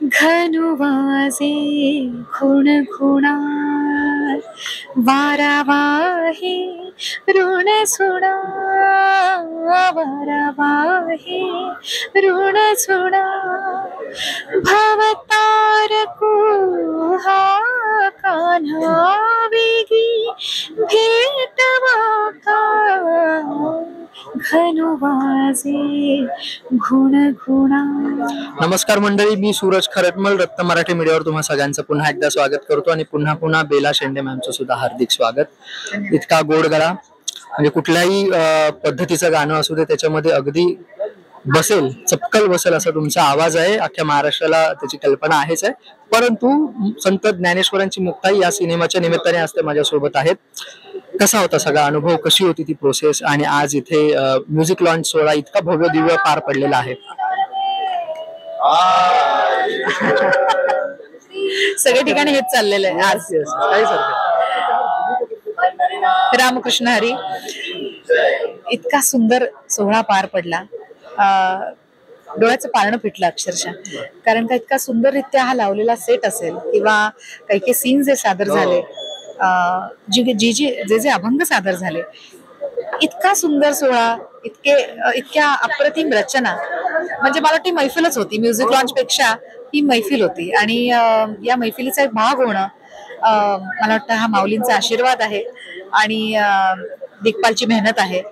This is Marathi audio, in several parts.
घनुवाजे खुणखुणात वारावाहे ऋण सुणा वारावाहे ऋण सुणा भवतारको हा कान्हा वेगी भेटवा का घनुवाजे घुणघुणा. नमस्कार मंडळी, मी सूरज खरटमल रत्न मराठी मीडियावर तुम्हा सगळ्यांचं पुन्हा एकदा स्वागत करतो आणि पुन्हा बेला शेंडे मॅमचं सुद्धा हार्दिक स्वागत. इतका गोड गळा, म्हणजे कुठल्याही पद्धतीचं गाणं असू दे त्याच्यामध्ये अगदी बसेल, चपकल बसेल असा तुमचा आवाज आहे. अख्ख्या महाराष्ट्राला त्याची कल्पना आहेच आहे. परंतु संत ज्ञानेश्वरांची मुक्ताई या सिनेमाच्या निमित्ताने आज ते माझ्यासोबत आहेत. कसा होता सगळा अनुभव, कशी होती ती प्रोसेस, आणि आज इथे म्युझिक लॉन्च सोहळा इतका भव्य दिव्य पार पडलेला आहे. सगळ्या ठिकाणी हेच चाललेलं आहे आज. रामकृष्ण हरी. इतका सुंदर सोहळा पार पडला, डोळ्याचं पारणं फिटलं अक्षरशः. कारण का इतका सुंदररित्या हा लावलेला सेट असेल किंवा काही काही सीन जे सादर झाले, जे अभंग सादर झाले, इतका सुंदर सोहळा, इतक्या अप्रतिम रचना. म्हणजे मला वाटतं मैफिलच होती, म्युझिक लॉन्च पेक्षा ही मैफिल होती. आणि या मैफिलीचा एक भाग होणं, मला वाटतं हा माऊलींचा आशीर्वाद आहे आणि दिग्पालची मेहनत आहे.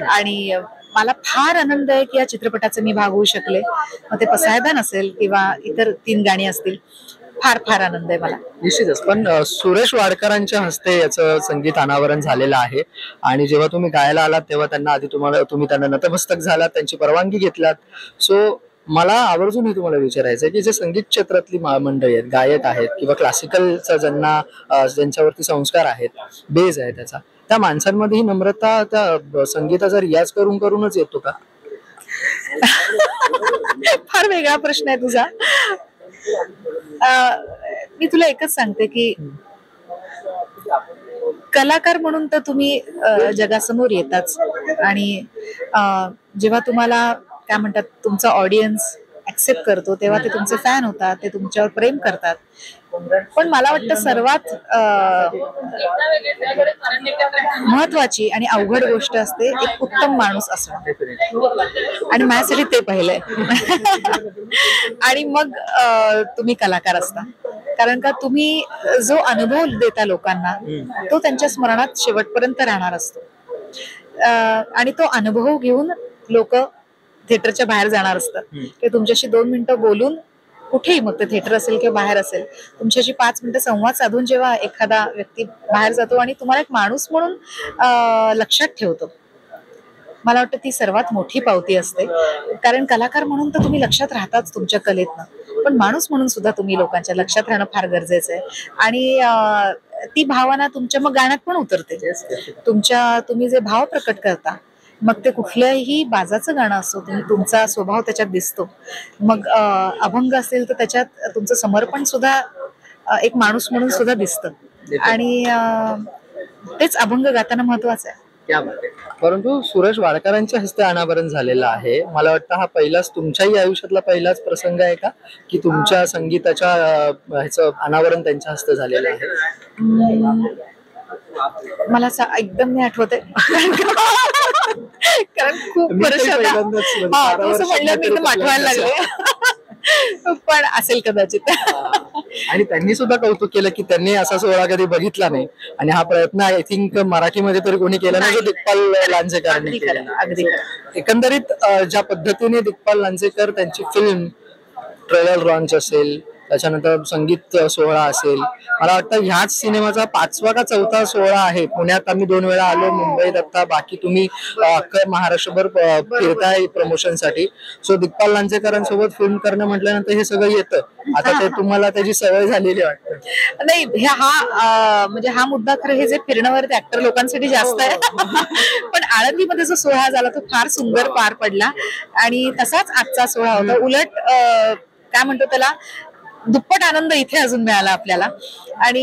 आणि मला फार आनंद आहे की या चित्रपटाचा मी भाग होऊ शकले. मग ते पसायदान असेल किंवा इतर 3 गाणी असतील, फार फार आनंद आहे मला. निश्चितच. पण सुरेश वाडकरांच्या हस्ते याचं संगीत अनावरण झालेलं आहे आणि जेव्हा तुम्ही गायला आलात तेव्हा त्यांना आधी तुम्ही त्यांना नतमस्तक झालात, त्यांची परवानगी घेतलात. सो मला आवर्जून हे तुम्हाला विचारायचं आहे की जे संगीत क्षेत्रातली मंडळी आहेत, गायक आहेत किंवा क्लासिकलचा ज्यांच्यावरती संस्कार आहेत, बेज आहे त्याचा, त्या माणसांमध्ये ही नम्रता त्या संगीताचा रियाज करूनच येतो का? फार वेगळा प्रश्न आहे तुझा. मी तुला एकच सांगते की कलाकार म्हणून तर तुम्ही जगासमोर येताच. आणि जेव्हा तुम्हाला काय म्हणतात, तुमचा ऑडियन्स ऍक्सेप्ट करतो तेव्हा ते तुमचे फॅन होतात, ते तुमच्यावर प्रेम करतात. पण मला वाटतं सर्वात महत्वाची आणि अवघड गोष्ट असते एक उत्तम माणूस असणं. आणि माझ्यासाठी ते पहिलंय. आणि मग तुम्ही कलाकार असता. कारण का तुम्ही जो अनुभव देता लोकांना तो त्यांच्या स्मरणात शेवटपर्यंत राहणार असतो. आणि तो अनुभव घेऊन लोक थिएटरच्या बाहेर जाणार असतात. ते तुमच्याशी 2 मिनिटं बोलून, कुठेही, मग ते थिएटर असेल किंवा बाहेर असेल, तुमच्याशी 5 मिनिटं संवाद साधून जेव्हा एखादा व्यक्ती बाहेर जातो आणि तुम्हाला एक माणूस म्हणून लक्षात ठेवतो, मला वाटतं ती सर्वात मोठी पावती असते. कारण कलाकार म्हणून तर तुम्ही लक्षात राहताच तुमच्या कलेतनं, पण माणूस म्हणून सुद्धा तुम्ही लोकांच्या लक्षात राहणं फार गरजेचं आहे. आणि ती भावना तुमच्या मग गाण्यात पण उतरते. तुम्ही जे भाव प्रकट करता, मग ते कुठल्याही बाजाचं गाणं असो, तुमचा स्वभाव त्याच्यात दिसतो. मग अभंग असेल तर त्याच्यात तुमचं समर्पण सुद्धा एक माणूस म्हणून सुद्धा दिसतं. आणि तेच अभंग गाताना महत्वाचं आहे. परंतु सुरेश वाडकरांच्या हस्ते अनावरण झालेलं आहे. मला वाटतं हा पहिलाच तुमच्याही आयुष्यातला पहिलाच प्रसंग आहे का की तुमच्या संगीताच्या ह्याचं अनावरण त्यांच्या हस्ते झालेलं आहे? मला एकदम नाही आठवत आहे. कारण खूप वर्ष म्हणलं मी एकदम आठवायला लागले. पण असेल कदाचित. आणि त्यांनी सुद्धा कौतुक केलं की त्यांनी असा सोहळा कधी बघितला नाही आणि हा प्रयत्न आय थिंक मराठीमध्ये तरी कोणी केला नाही, जो दिग्पाल लांजेकरांनी केला. एकंदरीत ज्या पद्धतीने दिग्पाल लांजेकर त्यांची फिल्म ट्रेलर लॉन्च असेल, त्याच्यानंतर संगीत सोहळा असेल, मला वाटतं ह्याच सिनेमाचा 5वा का 4था सोहळा आहे. पुण्यात आम्ही 2 वेळा आलो, मुंबईत आता, बाकी तुम्ही अख्खं महाराष्ट्रभर फिरताय प्रमोशनसाठी. सो दिग्पाल लांजेकरांसोबत फिल्म करणं म्हटल्यानंतर हे सगळं येतं. आता ते तुम्हाला त्याची सवय झालेली वाटतं. नाही, म्हणजे हा मुद्दा खरं, हे जे फिरणं ऍक्टर लोकांसाठी जास्त आहे. पण आळंदीमध्ये जो सोहळा झाला तो फार सुंदर पार पडला आणि तसाच आजचा सोहळा होता. उलट काय म्हणतो त्याला, दुप्पट आनंद इथे अजून मिळाला आपल्याला. आणि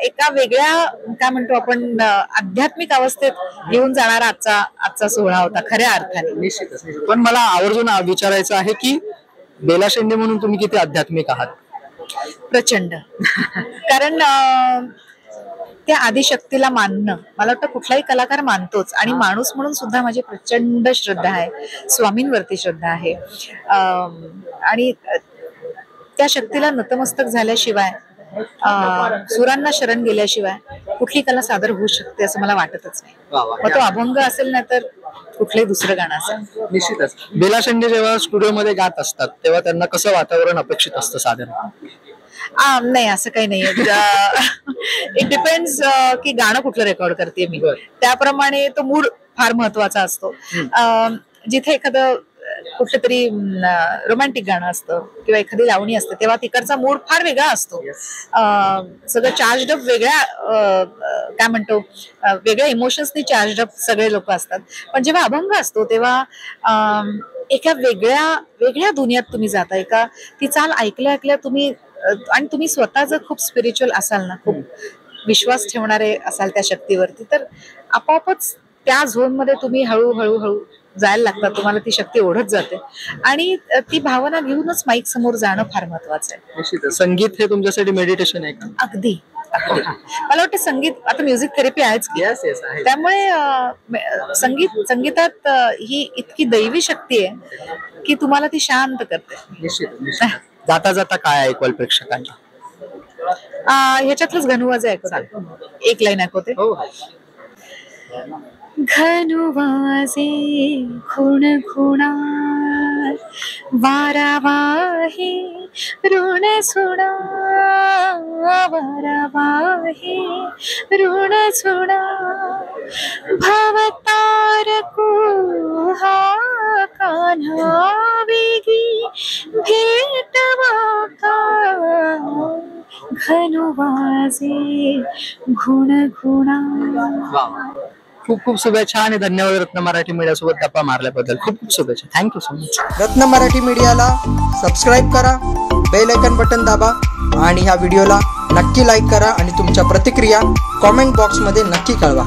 एका वेगळ्या काय म्हणतो आपण आध्यात्मिक अवस्थेत घेऊन जाणारा आजचा सोहळा होता खऱ्या अर्थाने. निश्चितच. पण मला आवर्जून विचारायचं आहे की बेला शेंडे म्हणून तुम्ही किती आध्यात्मिक आहात? प्रचंड. कारण त्या आदिशक्तीला मानणं, मला वाटतं कुठलाही कलाकार मानतोच, आणि माणूस म्हणून सुद्धा माझी प्रचंड श्रद्धा आहे, स्वामींवरती श्रद्धा आहे. आणि त्या शक्तीला नतमस्तक झाल्याशिवाय, सुरांना शरण गेल्याशिवाय कुठली कला सादर होऊ शकते असं मला वाटतच नाही. मग तो अभंग असेल ना तर कुठलंही दुसरं गाणं असेल. निश्चितच. बेला शेंडे जेव्हा स्टुडिओमध्ये गात असतात तेव्हा त्यांना कसं वातावरण अपेक्षित असतं साधारण? नाही, असं काही नाहीये. इट डिपेंड्स की गाणं कुठलं रेकॉर्ड करते मी, त्याप्रमाणे तो मूड फार महत्वाचा असतो. जिथे एखादं कुठलं तरी रोमॅन्टिक गाणं असतं किंवा एखादी लावणी असते तेव्हा तिकडचा मूड फार वेगळा असतो. सगळं चार्जड अप, वेगळ्या काय म्हणतो, वेगळ्या इमोशन्सनी चार्जड अप सगळे लोक असतात. पण जेव्हा अभंग असतो तेव्हा एका वेगळ्या दुनियात तुम्ही जाता. एका ती चाल ऐकल्या तुम्ही, आणि तुम्ही स्वतः जर खूप स्पिरिच्युअल असाल ना, खूप विश्वास ठेवणारे असाल त्या शक्तीवरती, तर आपोआपच त्या झोन मध्ये तुम्ही हळूहळू जायला लागतात. तुम्हाला ती शक्ती ओढत जाते आणि ती भावना घेऊनच माईक समोर जाणं फार महत्वाचं आहे. निश्चितच. संगीत हे तुमच्यासाठी मेडिटेशन आहे का? अगदी. मला वाटतं संगीत आता म्युझिक थेरपी आहेच की. त्यामुळे संगीतात ही इतकी दैवी शक्ती आहे की तुम्हाला ती शांत करते. निश्चित. जाता जाता काय ऐकवाल प्रेक्षकांना? ह्याच्यातलंच घनुवाजे ऐकवते, एक लाईन ऐकवते. घनुवाजे खुण खुणात, वारा वाहे ऋण सुणा, वारा वाहे ऋण सुणा, भवतारको हा कान्हा वेगी भेटवा का, घनुवाजे घुण खुणा. खूप खूप शुभेच्छा आणि धन्यवाद रत्न मराठी मीडिया सोबत गप्पा मारल्याबद्दल. खूप खूप शुभेच्छा. Thank you so much. रत्न मराठी मीडियाला सबस्क्राईब करा, बेल आयकॉन बटन दाबा आणि ह्या व्हिडिओला नक्की लाईक करा आणि तुमच्या प्रतिक्रिया कॉमेंट बॉक्समध्ये नक्की कळवा.